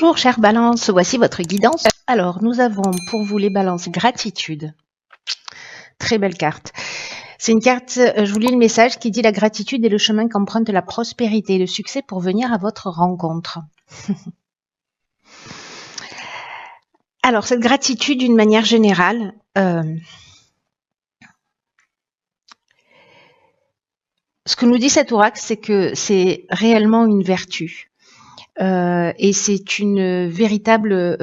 Bonjour chère Balance, voici votre guidance. Alors nous avons pour vous les balances gratitude. Très belle carte. C'est une carte, je vous lis le message qui dit la gratitude est le chemin qu'emprunte la prospérité et le succès pour venir à votre rencontre. Alors cette gratitude d'une manière générale, ce que nous dit cet oracle, c'est que c'est réellement une vertu. Et c'est une véritable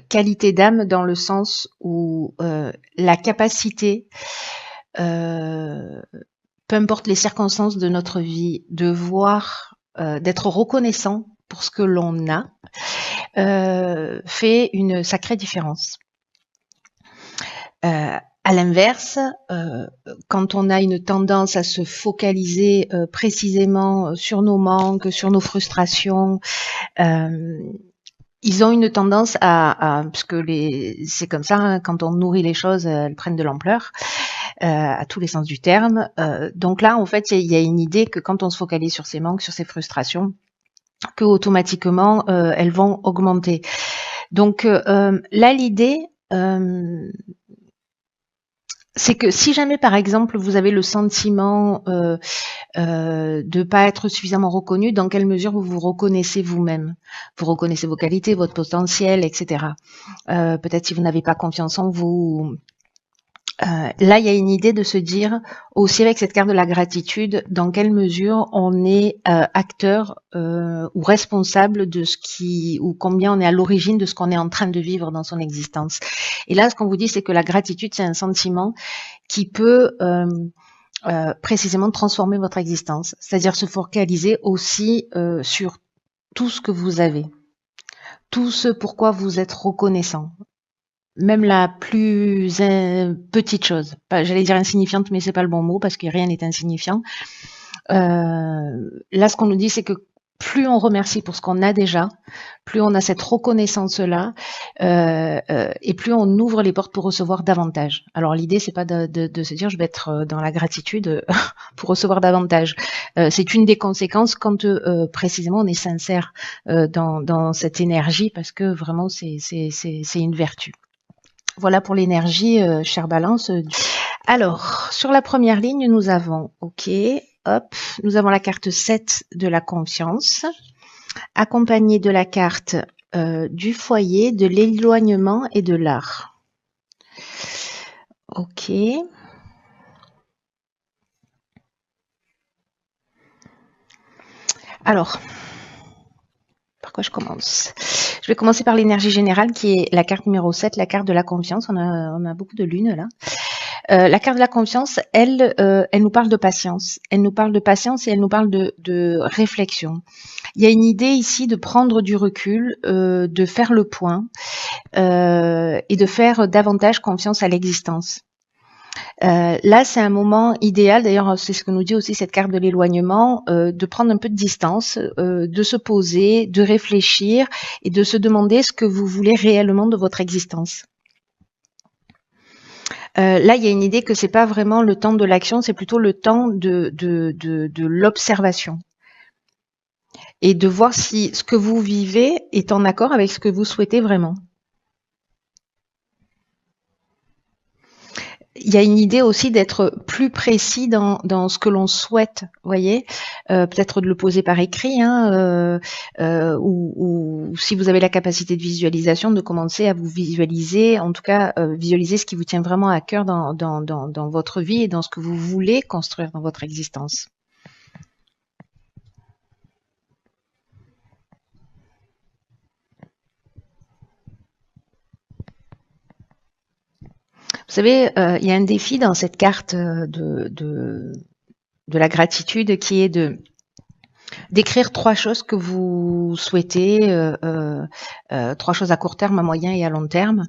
qualité d'âme dans le sens où la capacité, peu importe les circonstances de notre vie, de voir, d'être reconnaissant pour ce que l'on a, fait une sacrée différence. À l'inverse, quand on a une tendance à se focaliser précisément sur nos manques, sur nos frustrations, ils ont une tendance parce que c'est comme ça, hein, quand on nourrit les choses, elles prennent de l'ampleur, à tous les sens du terme. Donc là, en fait, il y a une idée que quand on se focalise sur ces manques, sur ces frustrations, que automatiquement, elles vont augmenter. Donc là, l'idée, c'est que si jamais, par exemple, vous avez le sentiment de pas être suffisamment reconnu, dans quelle mesure vous vous reconnaissez vous-même, vous reconnaissez vos qualités, votre potentiel, etc. Peut-être si vous n'avez pas confiance en vous. Là, il y a une idée de se dire aussi avec cette carte de la gratitude, dans quelle mesure on est acteur ou responsable de ce ou combien on est à l'origine de ce qu'on est en train de vivre dans son existence. Et là, ce qu'on vous dit, c'est que la gratitude, c'est un sentiment qui peut précisément transformer votre existence, c'est-à-dire se focaliser aussi sur tout ce que vous avez, tout ce pourquoi vous êtes reconnaissant, même la plus petite chose. J'allais dire insignifiante, mais c'est pas le bon mot parce que rien n'est insignifiant. Là, ce qu'on nous dit, c'est que plus on remercie pour ce qu'on a déjà, plus on a cette reconnaissance-là, et plus on ouvre les portes pour recevoir davantage. Alors l'idée, c'est pas de se dire je vais être dans la gratitude pour recevoir davantage. C'est une des conséquences quand précisément on est sincère dans cette énergie, parce que vraiment c'est une vertu. Voilà pour l'énergie, chère Balance. Alors, sur la première ligne, nous avons, nous avons la carte 7 de la confiance, accompagnée de la carte du foyer, de l'éloignement et de l'art. Ok. Alors, par quoi je commence ? Je vais commencer par l'énergie générale qui est la carte numéro 7, la carte de la confiance. On a beaucoup de lunes là. La carte de la confiance, elle nous parle de patience. Elle nous parle de patience et elle nous parle de réflexion. Il y a une idée ici de prendre du recul, de faire le point et de faire davantage confiance à l'existence. Là, c'est un moment idéal, d'ailleurs c'est ce que nous dit aussi cette carte de l'éloignement, de prendre un peu de distance, de se poser, de réfléchir et de se demander ce que vous voulez réellement de votre existence. Là, il y a une idée que c'est pas vraiment le temps de l'action, c'est plutôt le temps de l'observation et de voir si ce que vous vivez est en accord avec ce que vous souhaitez vraiment. Il y a une idée aussi d'être plus précis dans ce que l'on souhaite, voyez, peut-être de le poser par écrit, hein, ou si vous avez la capacité de visualisation, de commencer à vous visualiser, en tout cas visualiser ce qui vous tient vraiment à cœur dans votre vie et dans ce que vous voulez construire dans votre existence. Vous savez, il y a un défi dans cette carte de la gratitude qui est d'écrire 3 choses que vous souhaitez, 3 choses à court terme, à moyen et à long terme,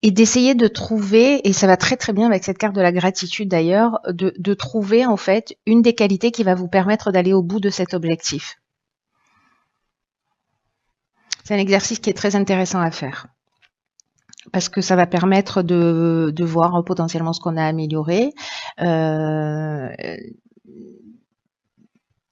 et d'essayer de trouver, et ça va très très bien avec cette carte de la gratitude d'ailleurs, de trouver en fait une des qualités qui va vous permettre d'aller au bout de cet objectif. C'est un exercice qui est très intéressant à faire, parce que ça va permettre de voir potentiellement ce qu'on a amélioré,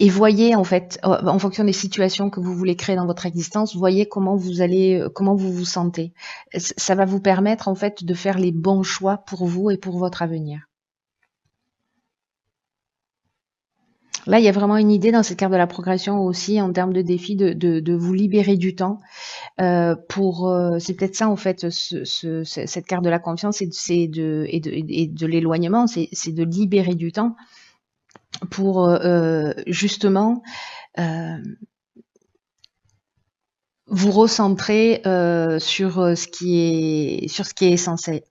et voyez en fait, en fonction des situations que vous voulez créer dans votre existence, voyez comment comment vous vous sentez. Ça va vous permettre en fait de faire les bons choix pour vous et pour votre avenir. Là, il y a vraiment une idée dans cette carte de la progression aussi en termes de défi de vous libérer du temps c'est peut-être ça en fait cette carte de la confiance et de l'éloignement, c'est de libérer du temps pour justement vous recentrer sur ce qui est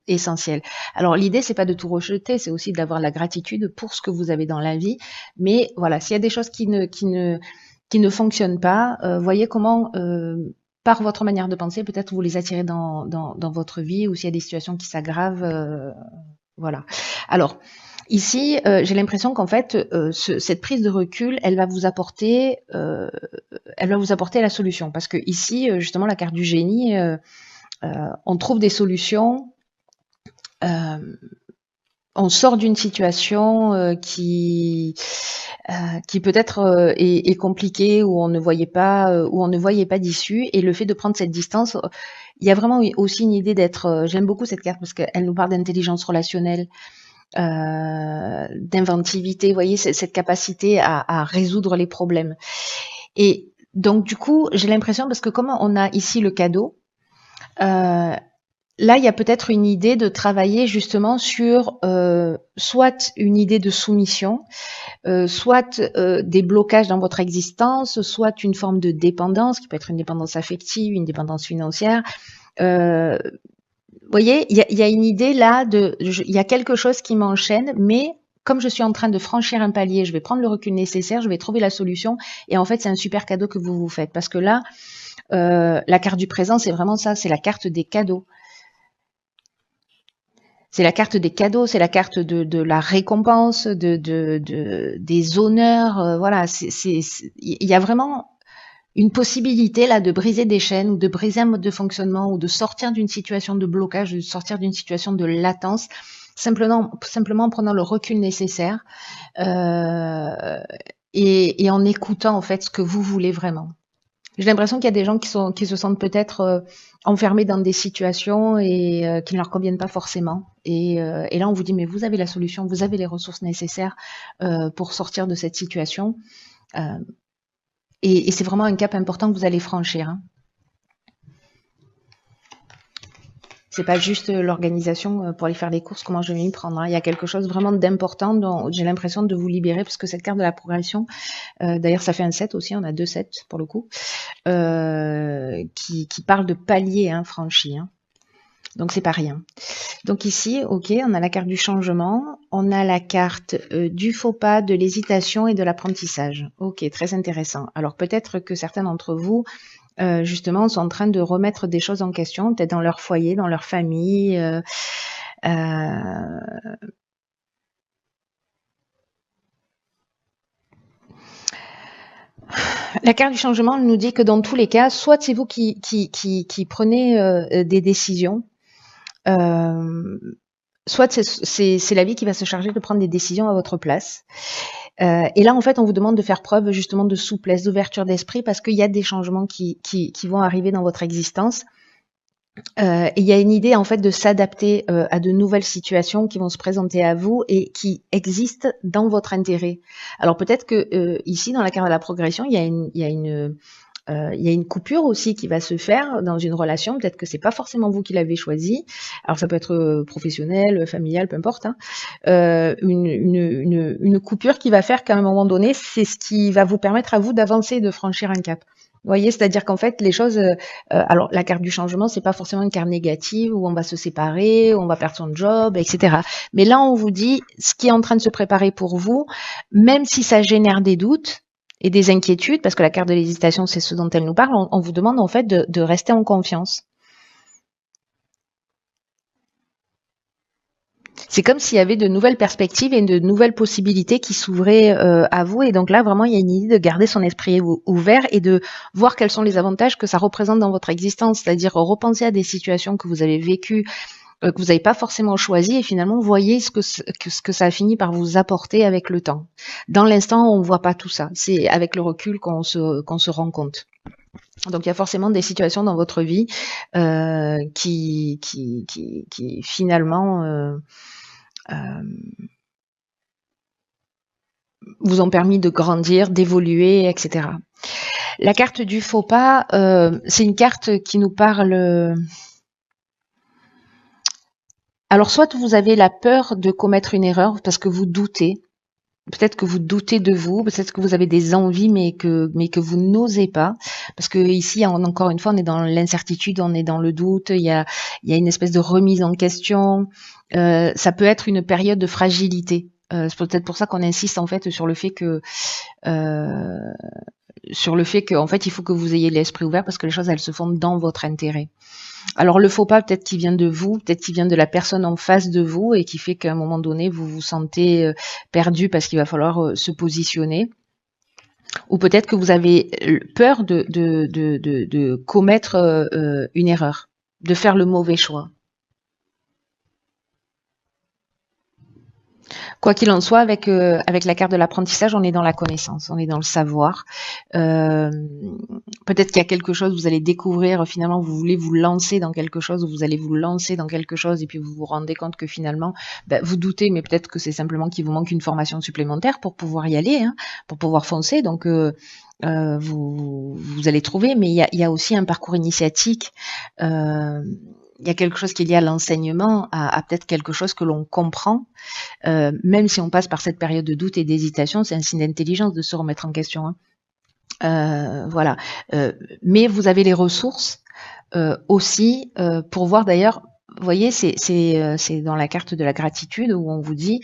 essentiel. Alors l'idée c'est pas de tout rejeter, c'est aussi d'avoir la gratitude pour ce que vous avez dans la vie. Mais voilà, s'il y a des choses qui ne fonctionnent pas, voyez comment par votre manière de penser, peut-être vous les attirez dans votre vie, ou s'il y a des situations qui s'aggravent, voilà. Alors ici, j'ai l'impression qu'en fait, cette prise de recul, elle va vous apporter la solution. Parce que ici, justement, la carte du génie, on trouve des solutions. On sort d'une situation qui peut-être est compliquée, où on ne voyait pas d'issue. Et le fait de prendre cette distance, il y a vraiment aussi une idée d'être. J'aime beaucoup cette carte parce qu'elle nous parle d'intelligence relationnelle. D'inventivité, vous voyez, cette capacité à résoudre les problèmes. Et donc du coup, j'ai l'impression, parce que comme on a ici le cadeau, là il y a peut-être une idée de travailler justement sur soit une idée de soumission, soit des blocages dans votre existence, soit une forme de dépendance, qui peut être une dépendance affective, une dépendance financière. Vous voyez, il y a une idée là il y a quelque chose qui m'enchaîne, mais comme je suis en train de franchir un palier, je vais prendre le recul nécessaire, je vais trouver la solution. Et en fait, c'est un super cadeau que vous vous faites. Parce que là, la carte du présent, c'est vraiment ça, c'est la carte des cadeaux. C'est la carte des cadeaux, c'est la carte de la récompense, des honneurs. Voilà, il y a vraiment une possibilité là de briser des chaînes, ou de briser un mode de fonctionnement, ou de sortir d'une situation de blocage, de sortir d'une situation de latence, simplement en prenant le recul nécessaire et en écoutant en fait ce que vous voulez vraiment. J'ai l'impression qu'il y a des gens qui se sentent peut-être enfermés dans des situations et qui ne leur conviennent pas forcément. Et là, on vous dit, mais vous avez la solution, vous avez les ressources nécessaires pour sortir de cette situation. Et c'est vraiment un cap important que vous allez franchir. Hein. C'est pas juste l'organisation pour aller faire les courses, comment je vais m'y prendre. Hein. Il y a quelque chose vraiment d'important dont j'ai l'impression de vous libérer, parce que cette carte de la progression, d'ailleurs ça fait un 7 aussi, on a 2 7 pour le coup, qui parle de paliers franchis. Hein. Donc c'est pas rien. Donc ici, ok, on a la carte du changement, on a la carte du faux pas, de l'hésitation et de l'apprentissage. Ok, très intéressant. Alors peut-être que certains d'entre vous, justement, sont en train de remettre des choses en question, peut-être dans leur foyer, dans leur famille. La carte du changement nous dit que dans tous les cas, soit c'est vous qui prenez des décisions, soit c'est la vie qui va se charger de prendre des décisions à votre place. Et là, en fait, on vous demande de faire preuve justement de souplesse, d'ouverture d'esprit, parce qu'il y a des changements qui vont arriver dans votre existence. Et il y a une idée en fait de s'adapter à de nouvelles situations qui vont se présenter à vous et qui existent dans votre intérêt. Alors peut-être que ici, dans la carte de la progression, il y a une coupure aussi qui va se faire dans une relation. Peut-être que c'est pas forcément vous qui l'avez choisi. Alors ça peut être professionnel, familial, peu importe. Hein. Une coupure qui va faire qu'à un moment donné, c'est ce qui va vous permettre à vous d'avancer et de franchir un cap. Vous voyez, c'est-à-dire qu'en fait, les choses. Alors, la carte du changement, c'est pas forcément une carte négative où on va se séparer, où on va perdre son job, etc. Mais là, on vous dit ce qui est en train de se préparer pour vous, même si ça génère des doutes et des inquiétudes, parce que la carte de l'hésitation, c'est ce dont elle nous parle. On vous demande en fait de rester en confiance. C'est comme s'il y avait de nouvelles perspectives et de nouvelles possibilités qui s'ouvraient à vous. Et donc là, vraiment, il y a une idée de garder son esprit ouvert et de voir quels sont les avantages que ça représente dans votre existence. C'est-à-dire repenser à des situations que vous avez vécues que vous n'avez pas forcément choisi et finalement, voyez ce que ça a fini par vous apporter avec le temps. Dans l'instant, on ne voit pas tout ça. C'est avec le recul qu'on se rend compte. Donc il y a forcément des situations dans votre vie qui finalement vous ont permis de grandir, d'évoluer, etc. La carte du faux pas, c'est une carte qui nous parle. Alors soit vous avez la peur de commettre une erreur parce que vous doutez. Peut-être que vous doutez de vous, peut-être que vous avez des envies mais que vous n'osez pas. Parce que ici, encore une fois, on est dans l'incertitude, on est dans le doute, il y a une espèce de remise en question. Ça peut être une période de fragilité. C'est peut-être pour ça qu'on insiste en fait sur le fait que en fait il faut que vous ayez l'esprit ouvert parce que les choses elles se font dans votre intérêt. Alors le faux pas peut-être qu'il vient de vous, peut-être qu'il vient de la personne en face de vous et qui fait qu'à un moment donné vous vous sentez perdu parce qu'il va falloir se positionner. Ou peut-être que vous avez peur de commettre une erreur, de faire le mauvais choix. Quoi qu'il en soit, avec la carte de l'apprentissage, on est dans la connaissance, on est dans le savoir. Peut-être qu'il y a quelque chose, vous allez découvrir, finalement, vous voulez vous lancer dans quelque chose, ou vous allez vous lancer dans quelque chose, et puis vous vous rendez compte que finalement, vous doutez, mais peut-être que c'est simplement qu'il vous manque une formation supplémentaire pour pouvoir y aller, hein, pour pouvoir foncer. Donc, vous allez trouver, mais il y a aussi un parcours initiatique. Il y a quelque chose qui est lié à l'enseignement, à peut-être quelque chose que l'on comprend, même si on passe par cette période de doute et d'hésitation, c'est un signe d'intelligence de se remettre en question. Hein. Voilà. Mais vous avez les ressources aussi pour voir d'ailleurs, vous voyez, c'est dans la carte de la gratitude où on vous dit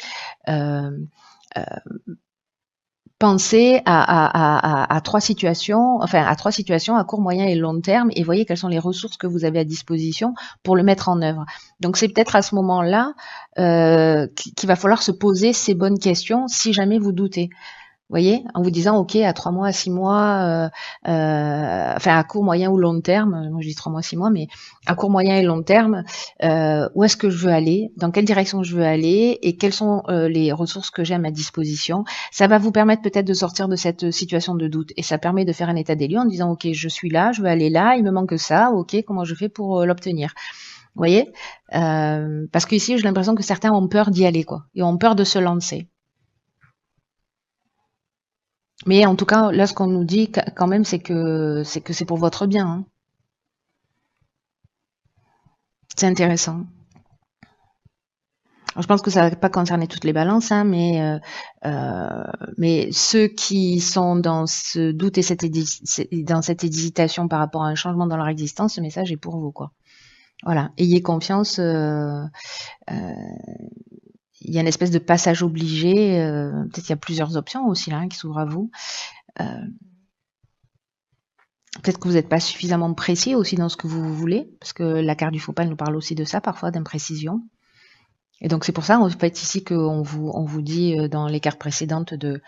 pensez à trois situations, à court, moyen et long terme, et voyez quelles sont les ressources que vous avez à disposition pour le mettre en œuvre. Donc c'est peut-être à ce moment-là qu'il va falloir se poser ces bonnes questions si jamais vous doutez. Vous voyez, en vous disant, OK, à 3 mois, à 6 mois, à court, moyen ou long terme, moi je dis 3 mois, 6 mois, mais à court, moyen et long terme, où est-ce que je veux aller, dans quelle direction je veux aller et quelles sont les ressources que j'ai à ma disposition. Ça va vous permettre peut-être de sortir de cette situation de doute et ça permet de faire un état des lieux en disant, OK, je suis là, je veux aller là, il me manque ça, OK, comment je fais pour l'obtenir. Vous voyez, parce qu'ici, j'ai l'impression que certains ont peur d'y aller, quoi, et ont peur de se lancer. Mais en tout cas, là, ce qu'on nous dit quand même, c'est que c'est pour votre bien. Hein. C'est intéressant. Alors, je pense que ça va pas concerner toutes les balances, hein, mais ceux qui sont dans ce doute et dans cette hésitation par rapport à un changement dans leur existence, ce message est pour vous, quoi. Voilà, ayez confiance. Il y a une espèce de passage obligé. Peut-être qu'il y a plusieurs options aussi là qui s'ouvrent à vous. Peut-être que vous n'êtes pas suffisamment précis aussi dans ce que vous voulez, parce que la carte du faux pas nous parle aussi de ça parfois, d'imprécision. Et donc c'est pour ça en fait ici qu'on vous dit dans les cartes précédentes de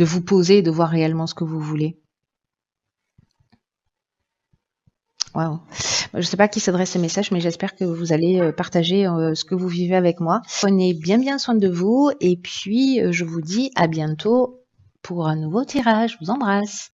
vous poser et de voir réellement ce que vous voulez. Wow. Je ne sais pas à qui s'adresse ce message, mais j'espère que vous allez partager ce que vous vivez avec moi. Prenez bien soin de vous et puis je vous dis à bientôt pour un nouveau tirage. Je vous embrasse.